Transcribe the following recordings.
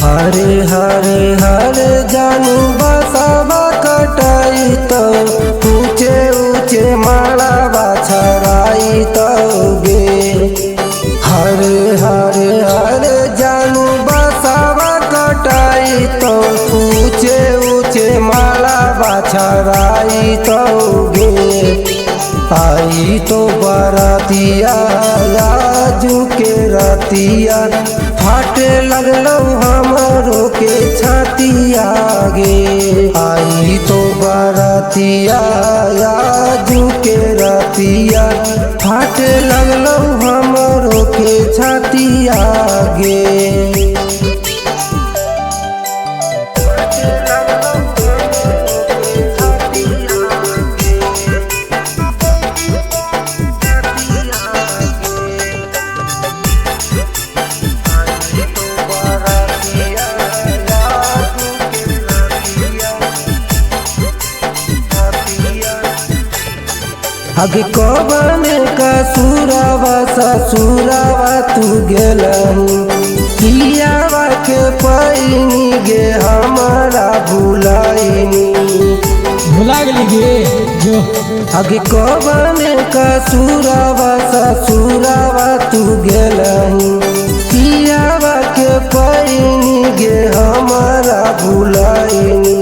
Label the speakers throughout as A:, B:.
A: हरे हरे हरे जानू बसावा कटाई तो ऊंचे ऊंचे माला बाछराई तो गे। हरे हरे हरे जानू बसावा कटाई तो ऊंचे ऊंचे माला बाछराई तो गे। आई तो बरातिया आजू के रातिया फाटे लगलो हमरो के छातिया गे। आई तो बरातिया आजू के रातिया फाटे लगलो हमरो के छातिया गे। अगे कौन का सुरावा ससुरावा तू गेलहू कियावा के पैनी गे हमारा भुलाइनी।
B: भुला गेली गे जो।
A: अगे कौन का सुरावा ससुरावा तू गेलहू कियावा के पैनी गे हमारा भुलाइनी।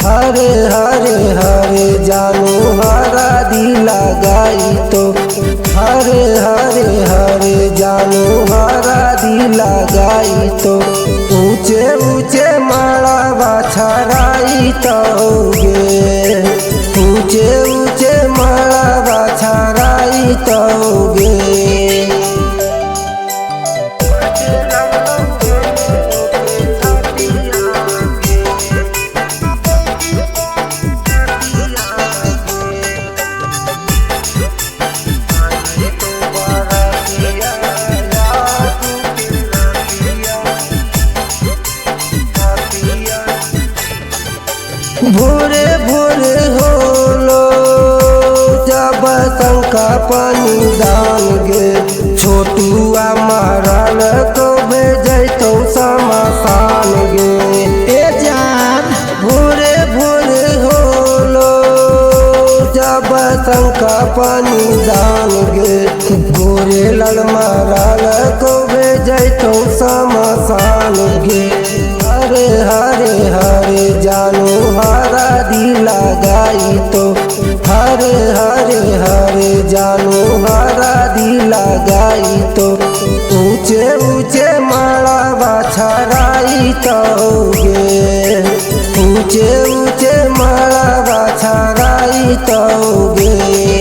A: हरे हरे हरे जानू हरा दिला गाई तो हरे हरे हरे जानू हरा दिला गाई तो ऊंचे ऊंचे माला बाछराई तो गे। ऊंचे ऊंचे माला बाछराई तो गे। भोरे भोरे होलो जब शंका पानी दान गे छोटुआ मारल तो भेजै तो समासान गे।
B: ए जान
A: भोरे भोरे होलो जब शंका पानी दान गे गोरे लल मारल तो भेजै तो समासान गे। हरे हरे हरे जानू हरा दिला गाई तो हरे हरे हरे जानू हरा दिला गाई तो ऊंचे ऊंचे माला बाछराई तो गे। ऊंचे ऊंचे माला बाछराई तो गे।